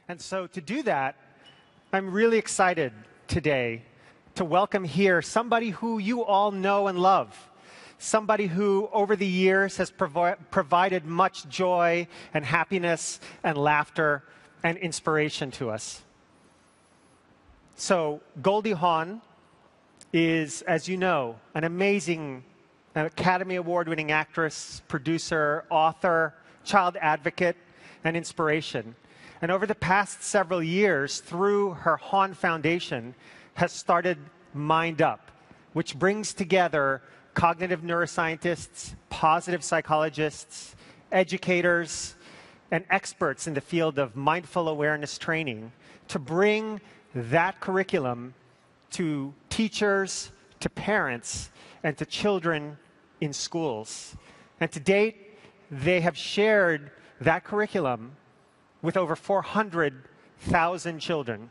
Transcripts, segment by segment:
And so to do that, I'm really excited today to welcome here somebody who you all know and love, somebody who over the years has provided much joy and happiness and laughter and inspiration to us. So Goldie Hawn is, as you know, an amazing Academy Award-winning actress, producer, author, child advocate, and inspiration. And over the past several years, through her Hawn Foundation, has started Mind Up, which brings together cognitive neuroscientists, positive psychologists, educators, and experts in the field of mindful awareness training to bring that curriculum to teachers, to parents, and to children in schools. And to date, they have shared that curriculum with over 400,000 children.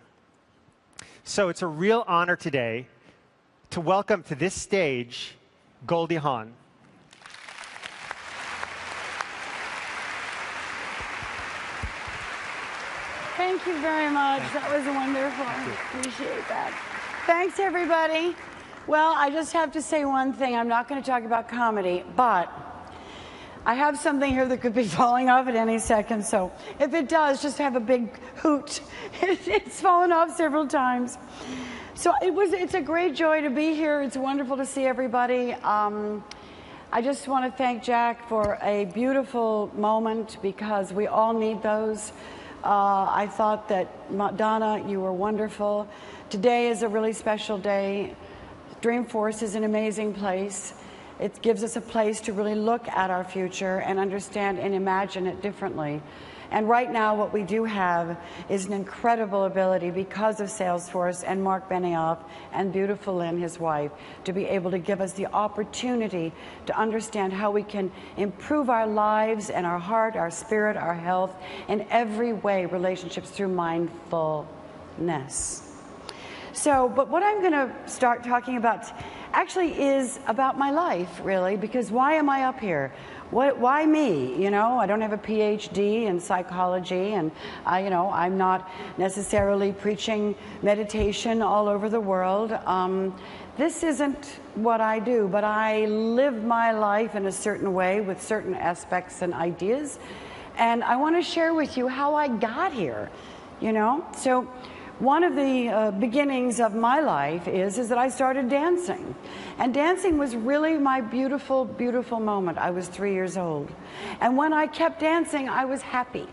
So it's a real honor today to welcome to this stage Goldie Hawn. Thank you very much. That was wonderful. Appreciate that. Thanks, everybody. Well, I just have to say one thing. I'm not going to talk about comedy, but I have something here that could be falling off at any second, so if it does, just have a big hoot. It's fallen off several times. So it's a great joy to be here. It's wonderful to see everybody. I just want to thank Jack for a beautiful moment because we all need those. I thought that, Donna, you were wonderful. Today is a really special day. Dreamforce is an amazing place. It gives us a place to really look at our future and understand and imagine it differently. And right now what we do have is an incredible ability because of Salesforce and Mark Benioff and beautiful Lynn, his wife, to be able to give us the opportunity to understand how we can improve our lives and our heart, our spirit, our health, in every way, relationships through mindfulness. So, but what I'm going to start talking about actually is about my life, really, because why am I up here? Why me? You know, I don't have a PhD in psychology, and I'm not necessarily preaching meditation all over the world. This isn't what I do, but I live my life in a certain way with certain aspects and ideas, and I want to share with you how I got here, you know? So one of the beginnings of my life is that I started dancing. And dancing was really my beautiful, beautiful moment. I was 3 years old. And when I kept dancing, I was happy.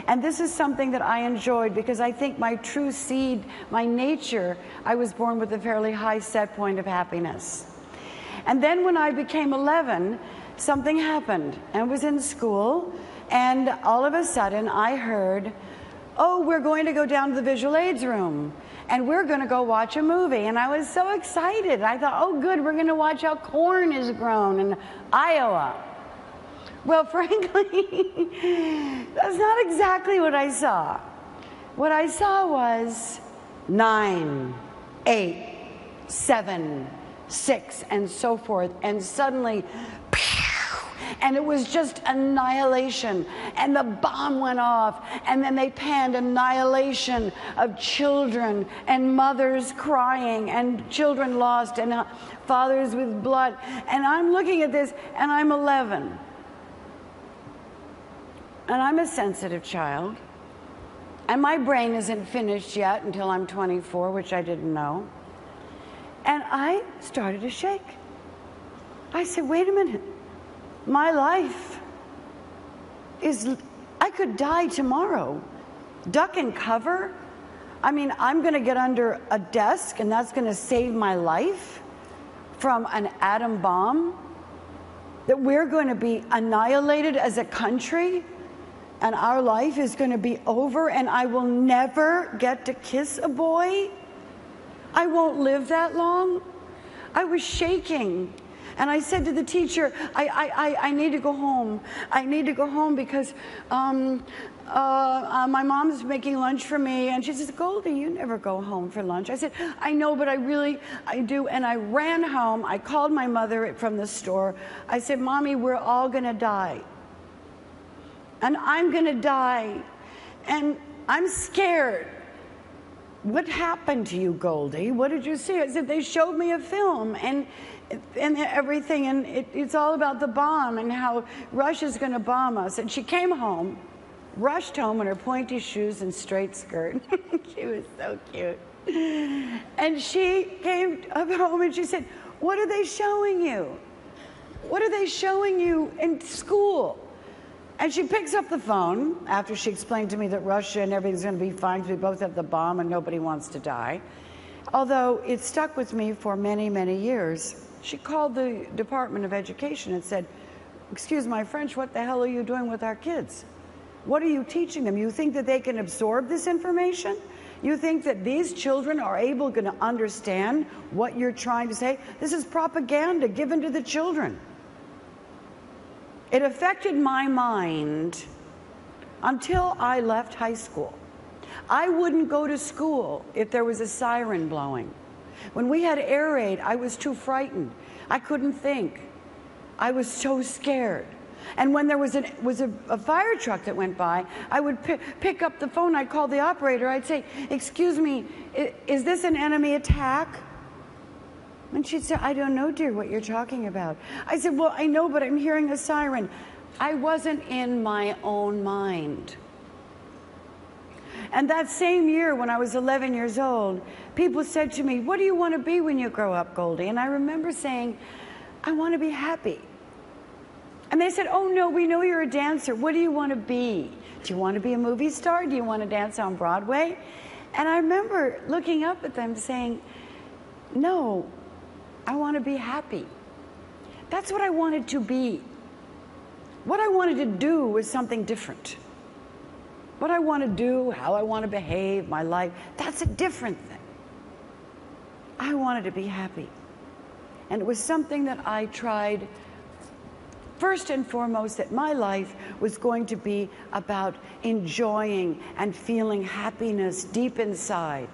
And this is something that I enjoyed because I think my true seed, my nature, I was born with a fairly high set point of happiness. And then when I became 11, something happened. I was in school, and all of a sudden I heard, oh, we're going to go down to the visual aids room and we're going to go watch a movie. And I was so excited. I thought, oh, good, we're going to watch how corn is grown in Iowa. Well, frankly, that's not exactly what I saw. What I saw was 9, 8, 7, 6, and so forth. And suddenly, and it was just annihilation, and the bomb went off, and then they panned annihilation of children and mothers crying and children lost and fathers with blood. And I'm looking at this, and I'm 11, and I'm a sensitive child, and my brain isn't finished yet until I'm 24, which I didn't know. And I started to shake. I said, wait a minute. My life is, I could die tomorrow. Duck and cover? I mean, I'm going to get under a desk and that's going to save my life from an atom bomb? That we're going to be annihilated as a country and our life is going to be over and I will never get to kiss a boy? I won't live that long? I was shaking. And I said to the teacher, I need to go home. I need to go home because my mom's making lunch for me. And she says, Goldie, you never go home for lunch. I said, I know, but I do. And I ran home. I called my mother from the store. I said, Mommy, we're all going to die. And I'm going to die. And I'm scared. What happened to you, Goldie? What did you see? I said, they showed me a film and everything, and it's all about the bomb and how Russia's going to bomb us. And she came home, rushed home in her pointy shoes and straight skirt. She was so cute. And she came up home and she said, what are they showing you? What are they showing you in school? And she picks up the phone after she explained to me that Russia and everything's going to be fine because we both have the bomb and nobody wants to die. Although it stuck with me for many, many years. She called the Department of Education and said, excuse my French, what the hell are you doing with our kids? What are you teaching them? You think that they can absorb this information? You think that these children are able to understand what you're trying to say? This is propaganda given to the children. It affected my mind until I left high school. I wouldn't go to school if there was a siren blowing. When we had air raid, I was too frightened. I couldn't think. I was so scared. And when there was a fire truck that went by, I would pick up the phone, I'd call the operator, I'd say, excuse me, is this an enemy attack? And she'd say, I don't know, dear, what you're talking about. I said, well, I know, but I'm hearing a siren. I wasn't in my own mind. And that same year, when I was 11 years old, people said to me, what do you want to be when you grow up, Goldie? And I remember saying, I want to be happy. And they said, oh, no, we know you're a dancer. What do you want to be? Do you want to be a movie star? Do you want to dance on Broadway? And I remember looking up at them saying, no, I want to be happy. That's what I wanted to be. What I wanted to do was something different. What I want to do, how I want to behave, my life, that's a different thing. I wanted to be happy. And it was something that I tried first and foremost, that my life was going to be about enjoying and feeling happiness deep inside.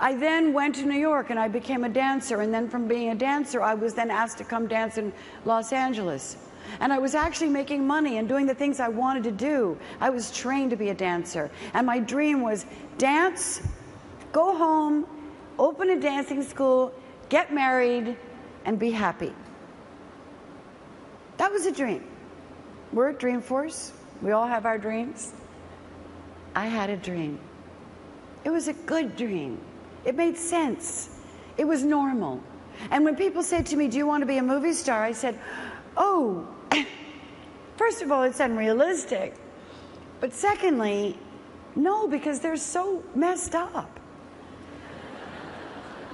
I then went to New York and I became a dancer, and then from being a dancer I was then asked to come dance in Los Angeles. And I was actually making money and doing the things I wanted to do. I was trained to be a dancer, and my dream was dance, go home, open a dancing school, get married, and be happy. That was a dream. We're at Dreamforce. We all have our dreams. I had a dream. It was a good dream. It made sense. It was normal. And when people said to me, do you want to be a movie star? I said, oh, first of all, it's unrealistic. But secondly, no, because they're so messed up.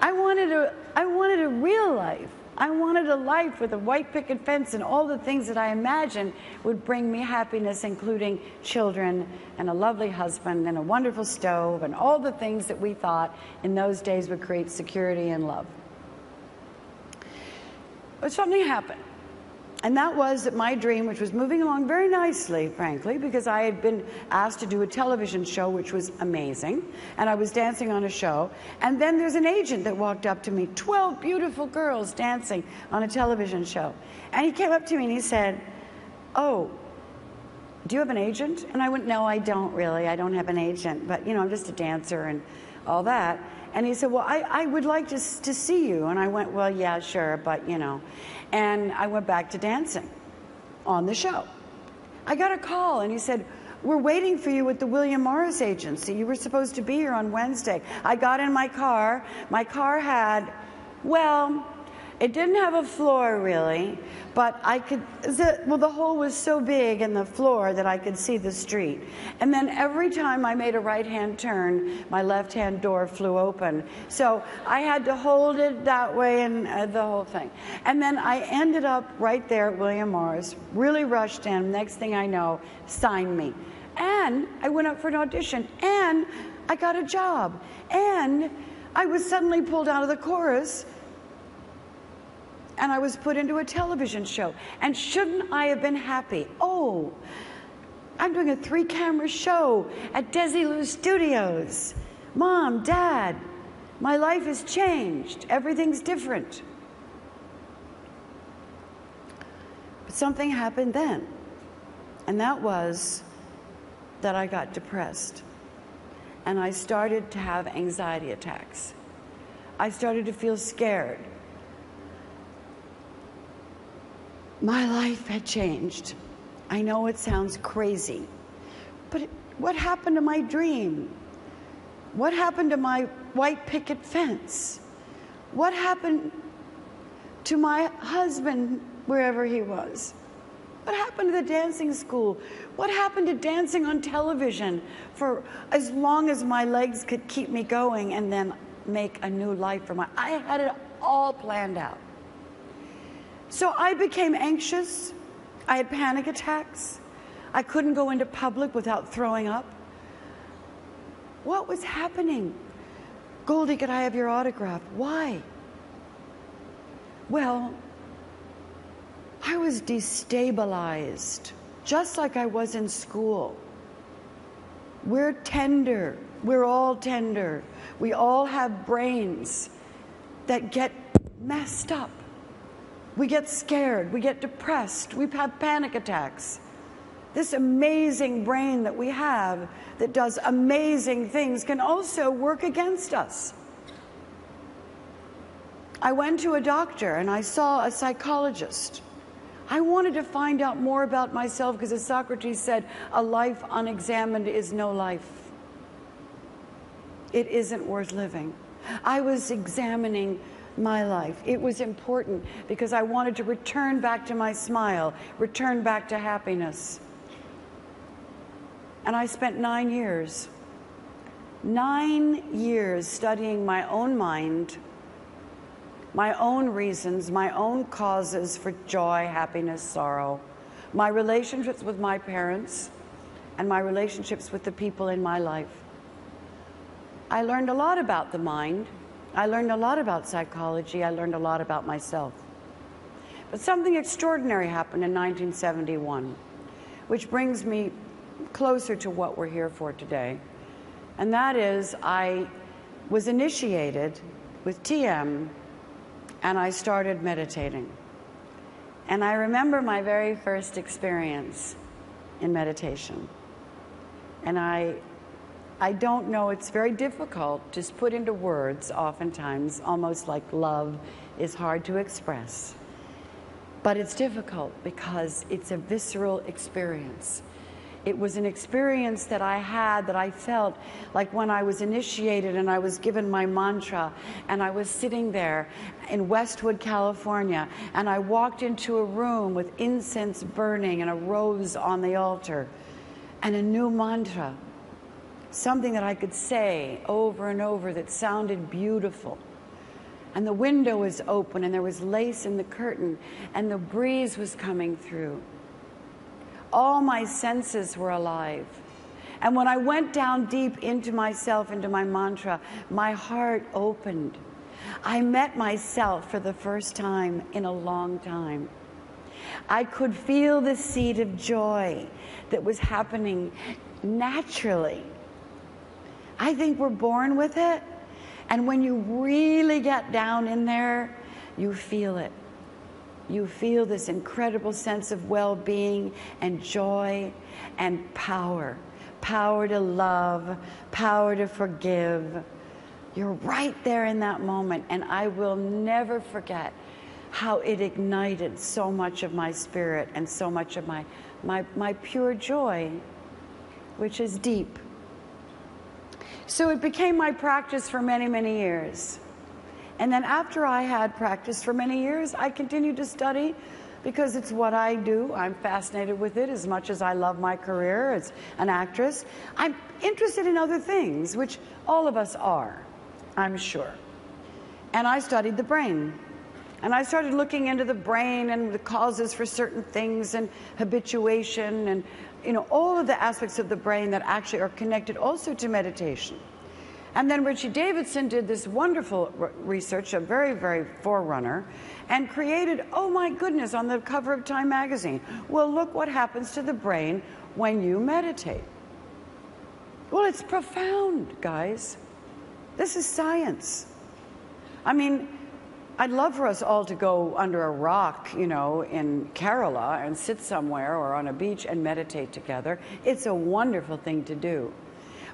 I wanted a real life. I wanted a life with a white picket fence and all the things that I imagined would bring me happiness, including children and a lovely husband and a wonderful stove and all the things that we thought in those days would create security and love. But something happened. And that was that my dream, which was moving along very nicely, frankly, because I had been asked to do a television show, which was amazing, and I was dancing on a show, and then there's an agent that walked up to me, 12 beautiful girls dancing on a television show. And he came up to me and he said, oh, do you have an agent? And I went, no, I don't really. I don't have an agent, but, you know, I'm just a dancer and all that. And he said, well, I would like to see you. And I went, well, yeah, sure, but, you know. And I went back to dancing on the show. I got a call, and he said, we're waiting for you at the William Morris Agency. You were supposed to be here on Wednesday. I got in my car. My car had, well, it didn't have a floor, really, but I could, the hole was so big in the floor that I could see the street. And then every time I made a right-hand turn, my left-hand door flew open. So I had to hold it that way and the whole thing. And then I ended up right there at William Morris, really rushed in. Next thing I know, signed me. And I went up for an audition, and I got a job. And I was suddenly pulled out of the chorus, and I was put into a television show. And shouldn't I have been happy? Oh, I'm doing a 3-camera show at Desilu Studios. Mom, Dad, my life has changed. Everything's different. But something happened then. And that was that I got depressed. And I started to have anxiety attacks. I started to feel scared. My life had changed. I know it sounds crazy, but what happened to my dream? What happened to my white picket fence? What happened to my husband, wherever he was? What happened to the dancing school? What happened to dancing on television for as long as my legs could keep me going and then make a new life for I had it all planned out. So I became anxious. I had panic attacks. I couldn't go into public without throwing up. What was happening? Goldie, could I have your autograph? Why? Well, I was destabilized, just like I was in school. We're tender. We're all tender. We all have brains that get messed up. We get scared. We get depressed. We have panic attacks. This amazing brain that we have that does amazing things can also work against us. I went to a doctor and I saw a psychologist. I wanted to find out more about myself because, as Socrates said, a life unexamined is no life. It isn't worth living. I was examining my life. It was important because I wanted to return back to my smile, return back to happiness. And I spent 9 years studying my own mind, my own reasons, my own causes for joy, happiness, sorrow, my relationships with my parents, and my relationships with the people in my life. I learned a lot about the mind. I learned a lot about psychology. I learned a lot about myself. But something extraordinary happened in 1971, which brings me closer to what we're here for today. And that is, I was initiated with TM, and I started meditating. And I remember my very first experience in meditation. And I don't know, it's very difficult to put into words oftentimes, almost like love is hard to express. But it's difficult because it's a visceral experience. It was an experience that I had, that I felt like when I was initiated and I was given my mantra, and I was sitting there in Westwood, California, and I walked into a room with incense burning and a rose on the altar and a new mantra, something that I could say over and over that sounded beautiful. And the window was open and there was lace in the curtain and the breeze was coming through. All my senses were alive. And when I went down deep into myself, into my mantra, my heart opened. I met myself for the first time in a long time. I could feel the seed of joy that was happening naturally. I think we're born with it. And when you really get down in there, you feel it. You feel this incredible sense of well-being and joy and power. Power to love, power to forgive. You're right there in that moment, and I will never forget how it ignited so much of my spirit and so much of my pure joy, which is deep. So it became my practice for many, many years. And then after I had practiced for many years, I continued to study because it's what I do. I'm fascinated with it as much as I love my career as an actress. I'm interested in other things, which all of us are, I'm sure. And I studied the brain. And I started looking into the brain and the causes for certain things and habituation and, you know, all of the aspects of the brain that actually are connected also to meditation. And then Richie Davidson did this wonderful research, a very, very forerunner, and created, oh my goodness, on the cover of Time magazine, well, look what happens to the brain when you meditate. Well, it's profound, guys. This is science. I mean, I'd love for us all to go under a rock, you know, in Kerala and sit somewhere or on a beach and meditate together. It's a wonderful thing to do.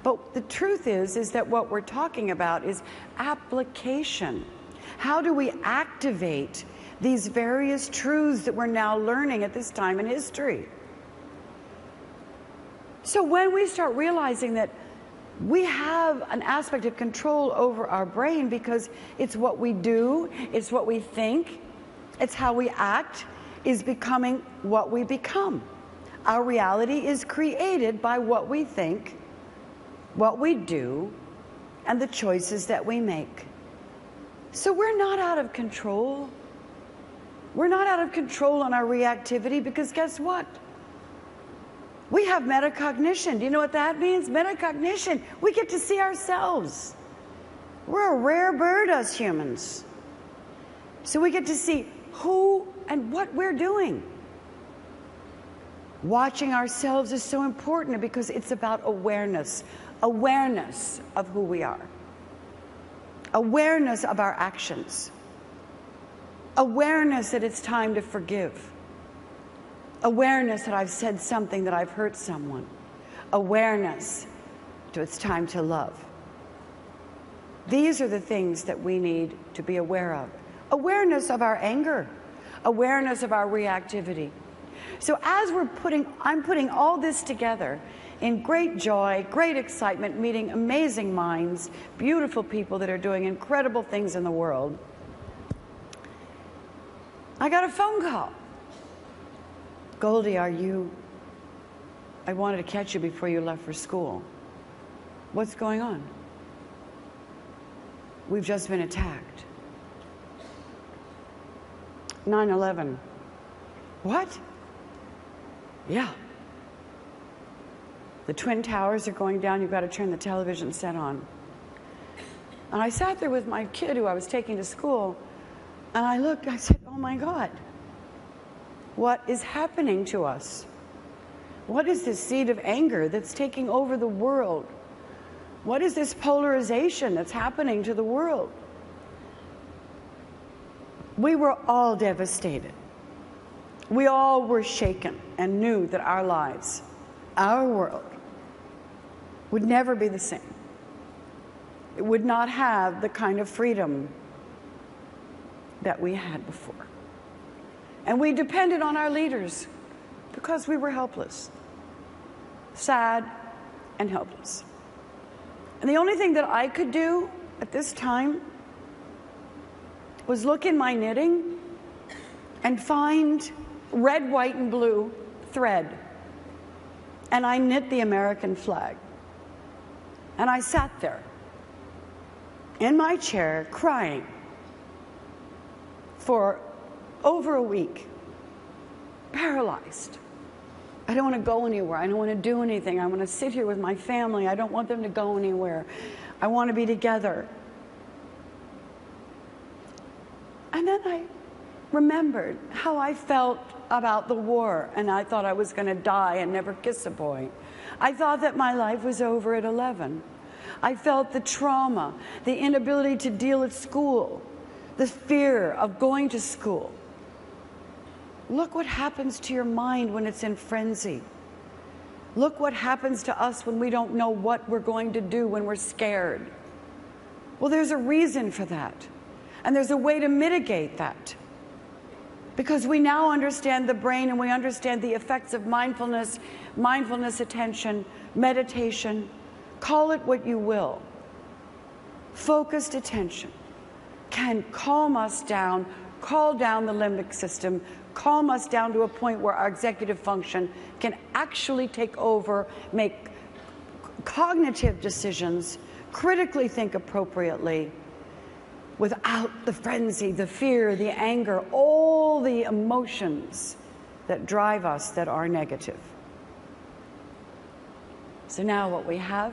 But the truth is that what we're talking about is application. How do we activate these various truths that we're now learning at this time in history? So when we start realizing that we have an aspect of control over our brain, because it's what we do, it's what we think, it's how we act, is becoming what we become. Our reality is created by what we think, what we do, and the choices that we make. So we're not out of control. We're not out of control on our reactivity, because guess what? We have metacognition. Do you know what that means? Metacognition. We get to see ourselves. We're a rare bird, us humans. So we get to see who and what we're doing. Watching ourselves is so important because it's about awareness. Awareness of who we are. Awareness of our actions. Awareness that it's time to forgive. Awareness that I've said something that I've hurt someone. Awareness that it's time to love. These are the things that we need to be aware of. Awareness of our anger. Awareness of our reactivity. So as I'm putting all this together in great joy, great excitement, meeting amazing minds, beautiful people that are doing incredible things in the world, I got a phone call. Goldie, I wanted to catch you before you left for school. What's going on? We've just been attacked. 9/11. What? Yeah. The Twin Towers are going down. You've got to turn the television set on. And I sat there with my kid who I was taking to school, and I looked, I said, oh my God. What is happening to us? What is this seed of anger that's taking over the world? What is this polarization that's happening to the world? We were all devastated. We all were shaken and knew that our lives, our world, would never be the same. It would not have the kind of freedom that we had before. And we depended on our leaders because we were helpless, sad and helpless. And the only thing that I could do at this time was look in my knitting and find red, white, and blue thread. And I knit the American flag. And I sat there in my chair crying for over a week, paralyzed. I don't want to go anywhere. I don't want to do anything. I want to sit here with my family. I don't want them to go anywhere. I want to be together. And then I remembered how I felt about the war, and I thought I was going to die and never kiss a boy. I thought that my life was over at 11. I felt the trauma, the inability to deal at school, the fear of going to school. Look what happens to your mind when it's in frenzy. Look what happens to us when we don't know what we're going to do, when we're scared. Well, there's a reason for that. And there's a way to mitigate that. Because we now understand the brain and we understand the effects of mindfulness, mindfulness attention, meditation. Call it what you will. Focused attention can calm us down, calm down the limbic system, calm us down to a point where our executive function can actually take over, make cognitive decisions, critically think appropriately, without the frenzy, the fear, the anger, all the emotions that drive us that are negative. So now what we have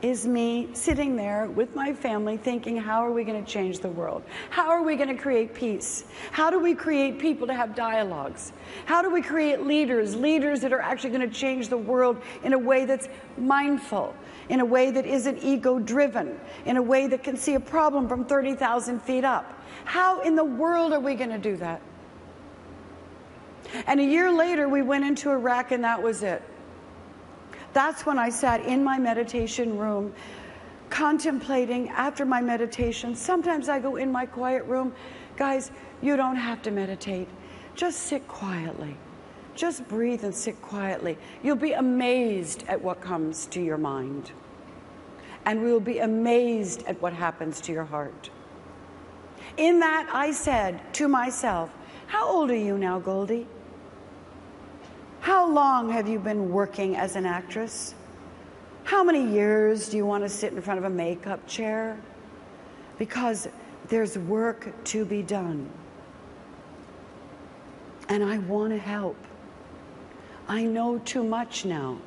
is me sitting there with my family thinking, how are we going to change the world? How are we going to create peace? How do we create people to have dialogues? How do we create leaders that are actually going to change the world in a way that's mindful, in a way that isn't ego-driven, in a way that can see a problem from 30,000 feet up? How in the world are we going to do that? And a year later, we went into Iraq, and that was it. That's when I sat in my meditation room, contemplating after my meditation. Sometimes I go in my quiet room. Guys, you don't have to meditate. Just sit quietly. Just breathe and sit quietly. You'll be amazed at what comes to your mind. And we will be amazed at what happens to your heart. In that, I said to myself, how old are you now, Goldie? How long have you been working as an actress? How many years do you want to sit in front of a makeup chair? Because there's work to be done. And I want to help. I know too much now.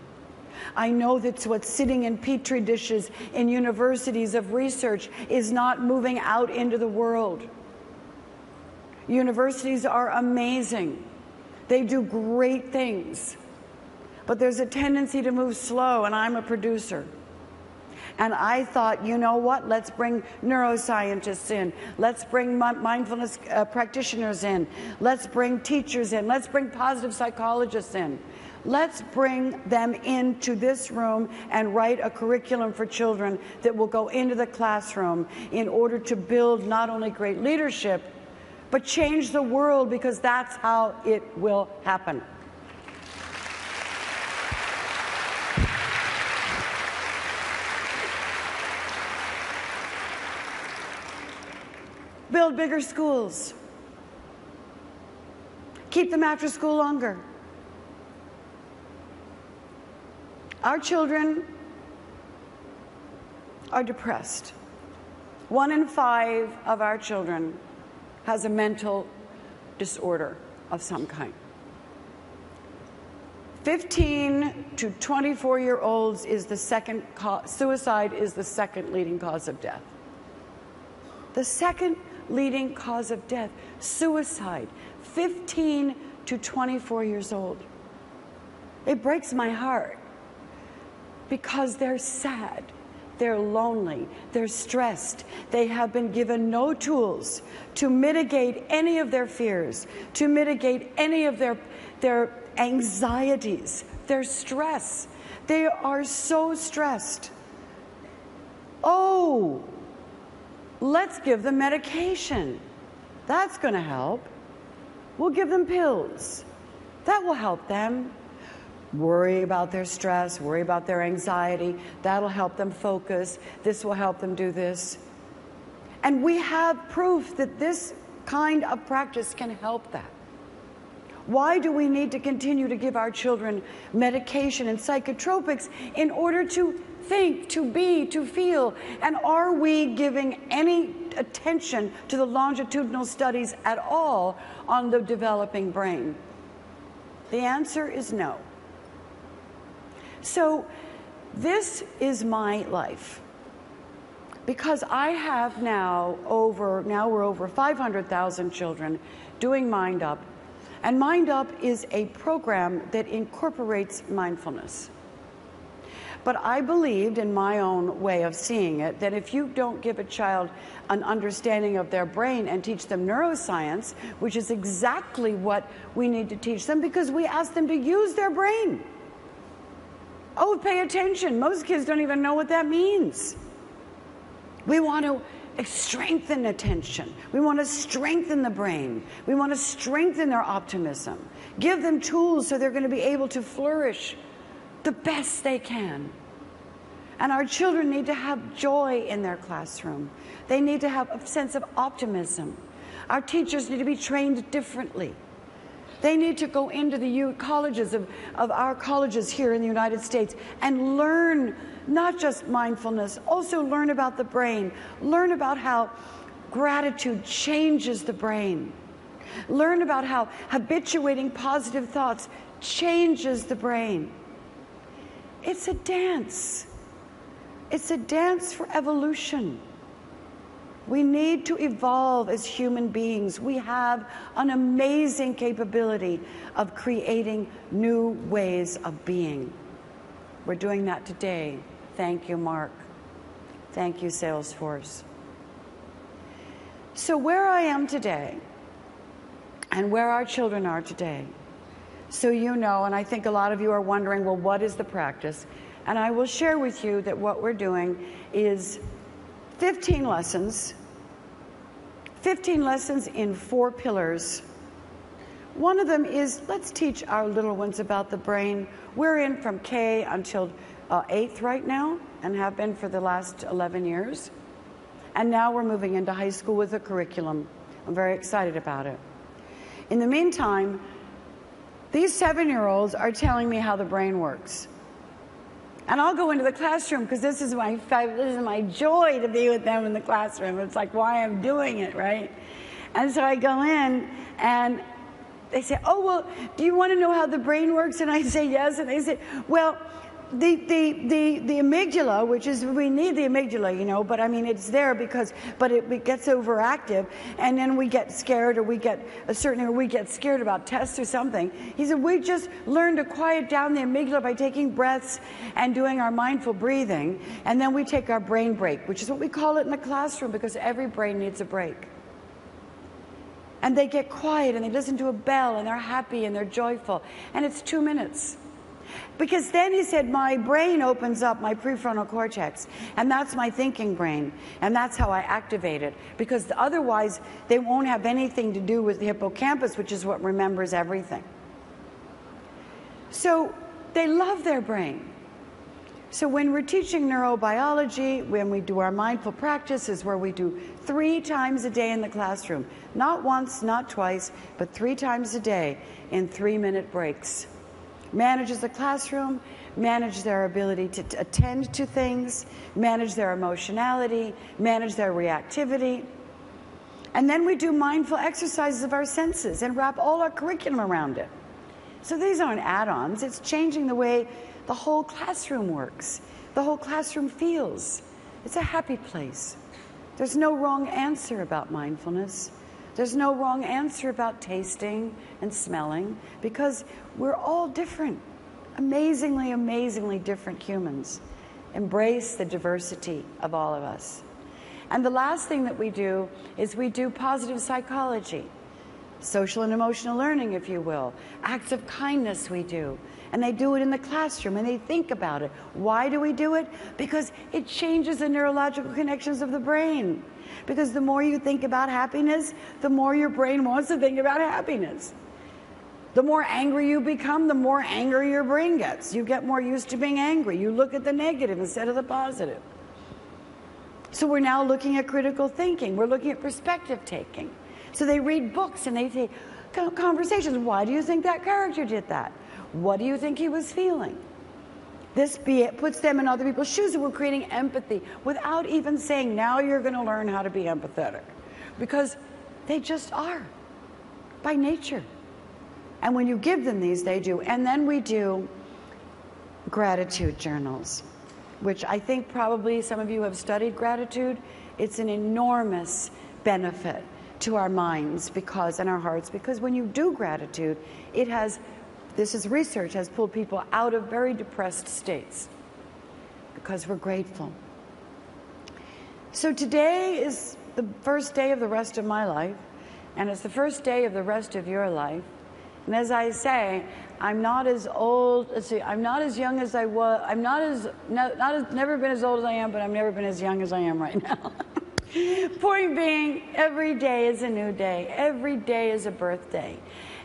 I know that what's sitting in petri dishes in universities of research is not moving out into the world. Universities are amazing. They do great things, but there's a tendency to move slow, and I'm a producer. And I thought, you know what, let's bring neuroscientists in, let's bring mindfulness practitioners in, let's bring teachers in, let's bring positive psychologists in. Let's bring them into this room and write a curriculum for children that will go into the classroom in order to build not only great leadership, but change the world, because that's how it will happen. Build bigger schools. Keep them after school longer. Our children are depressed. 1 in 5 of our children has a mental disorder of some kind. 15 to 24-year-olds is the second suicide is the second leading cause of death. The second leading cause of death, suicide, 15 to 24 years old. It breaks my heart because they're sad. They're lonely, they're stressed, they have been given no tools to mitigate any of their fears, to mitigate any of their anxieties, their stress. They are so stressed. Oh, let's give them medication. That's going to help. We'll give them pills. That will help them. Worry about their stress, worry about their anxiety. That'll help them focus. This will help them do this. And we have proof that this kind of practice can help that. Why do we need to continue to give our children medication and psychotropics in order to think, to be, to feel? And are we giving any attention to the longitudinal studies at all on the developing brain? The answer is no. So this is my life, because I have now we're over 500,000 children doing Mind Up, and Mind Up is a program that incorporates mindfulness. But I believed, in my own way of seeing it, that if you don't give a child an understanding of their brain and teach them neuroscience, which is exactly what we need to teach them, because we ask them to use their brain. Oh, pay attention. Most kids don't even know what that means. We want to strengthen attention. We want to strengthen the brain. We want to strengthen their optimism. Give them tools so they're going to be able to flourish the best they can. And our children need to have joy in their classroom. They need to have a sense of optimism. Our teachers need to be trained differently. They need to go into the colleges of our colleges here in the United States and learn not just mindfulness, also learn about the brain, learn about how gratitude changes the brain, learn about how habituating positive thoughts changes the brain. It's a dance. It's a dance for evolution. We need to evolve as human beings. We have an amazing capability of creating new ways of being. We're doing that today. Thank you, Mark. Thank you, Salesforce. So where I am today, and where our children are today, so you know, and I think a lot of you are wondering, well, what is the practice? And I will share with you that what we're doing is 15 lessons in 4 pillars. One of them is, let's teach our little ones about the brain. We're in from K until 8th right now, and have been for the last 11 years. And now we're moving into high school with a curriculum. I'm very excited about it. In the meantime, these 7-year-olds are telling me how the brain works. And I'll go into the classroom because this is my joy to be with them in the classroom. It's like why I'm doing it, right? And so I go in and they say, oh, well, do you want to know how the brain works? And I say, yes. And they say, well, the amygdala, which is, we need the amygdala, you know, but I mean, it's there but it gets overactive, and then we get scared, or we get scared about tests or something. He said, we just learn to quiet down the amygdala by taking breaths and doing our mindful breathing, and then we take our brain break, which is what we call it in the classroom, because every brain needs a break. And they get quiet, and they listen to a bell, and they're happy, and they're joyful, and it's 2 minutes. Because then he said, my brain opens up, my prefrontal cortex, and that's my thinking brain, and that's how I activate it, because otherwise they won't have anything to do with the hippocampus, which is what remembers everything. So they love their brain. So when we're teaching neurobiology, when we do our mindful practices, where we do 3 times a day in the classroom, not once, not twice, but 3 times a day in 3-minute breaks. Manages the classroom, manage their ability to attend to things, manage their emotionality, manage their reactivity. And then we do mindful exercises of our senses and wrap all our curriculum around it. So these aren't add-ons, it's changing the way the whole classroom works, the whole classroom feels. It's a happy place. There's no wrong answer about mindfulness. There's no wrong answer about tasting and smelling, because we're all different, amazingly, amazingly different humans. Embrace the diversity of all of us. And the last thing that we do is we do positive psychology, social and emotional learning, if you will. Acts of kindness we do. And they do it in the classroom, and they think about it. Why do we do it? Because it changes the neurological connections of the brain. Because the more you think about happiness, the more your brain wants to think about happiness. The more angry you become, the more angry your brain gets. You get more used to being angry. You look at the negative instead of the positive. So we're now looking at critical thinking. We're looking at perspective taking. So they read books and they say conversations. Why do you think that character did that? What do you think he was feeling? This puts them in other people's shoes, and we're creating empathy without even saying, now you're going to learn how to be empathetic. Because they just are, by nature. And when you give them these, they do. And then we do gratitude journals, which I think probably some of you have studied gratitude. It's an enormous benefit to our minds and our hearts, because when you do gratitude, it has, this is research, has pulled people out of very depressed states because we're grateful. So today is the first day of the rest of my life, and it's the first day of the rest of your life. And as I say, I'm not as old, I'm not as young as I was, never been as old as I am, but I've never been as young as I am right now. Point being, every day is a new day. Every day is a birthday.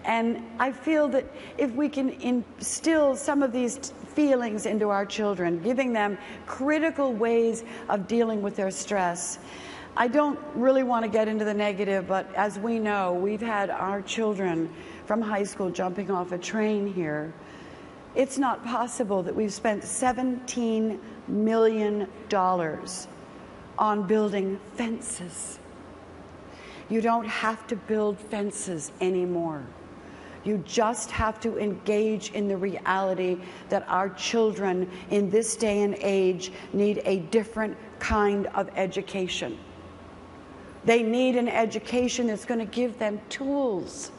And I feel that if we can instill some of these feelings into our children, giving them critical ways of dealing with their stress. I don't really want to get into the negative, but as we know, we've had our children from high school jumping off a train here. It's not possible that we've spent $17 million on building fences. You don't have to build fences anymore. You just have to engage in the reality that our children in this day and age need a different kind of education. They need an education that's going to give them tools,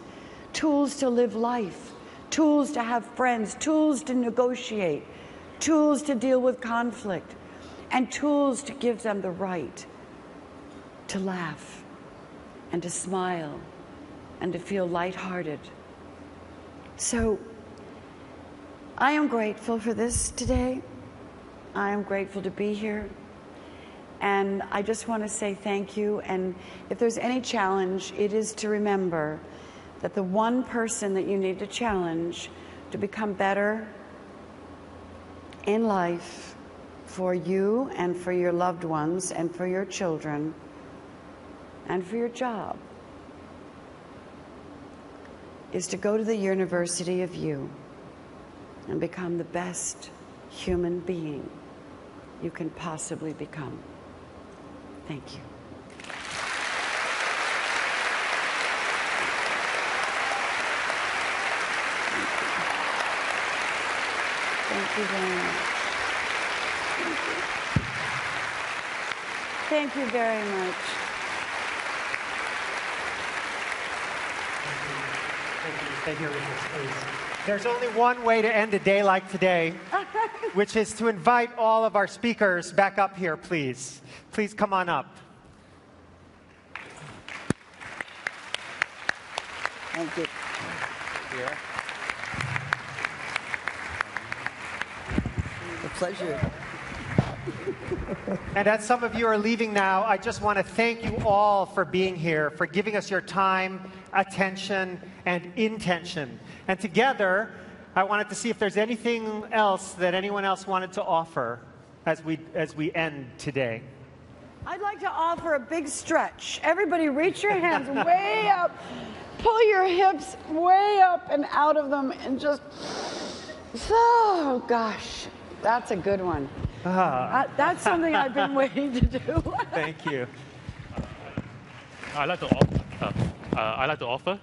tools to live life, tools to have friends, tools to negotiate, tools to deal with conflict, and tools to give them the right to laugh and to smile and to feel lighthearted. So I am grateful for this today. I am grateful to be here. And I just want to say thank you. And if there's any challenge, it is to remember that the one person that you need to challenge to become better in life for you and for your loved ones and for your children and for your job is to go to the University of You and become the best human being you can possibly become. Thank you. Thank you very much. Thank you very much. Thank you, please. There's only one way to end a day like today, which is to invite all of our speakers back up here, please. Please come on up. Thank you. Yeah. A pleasure. And as some of you are leaving now, I just want to thank you all for being here, for giving us your time, attention, and intention. And together, I wanted to see if there's anything else that anyone else wanted to offer as we end today. I'd like to offer a big stretch. Everybody reach your hands way up. Pull your hips way up and out of them and just, oh gosh, that's a good one. That's something I've been waiting to do. Thank you. I like to offer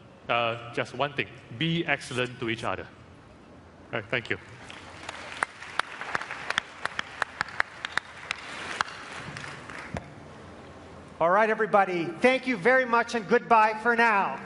just one thing: be excellent to each other. Thank you. All right, everybody. Thank you very much, and goodbye for now.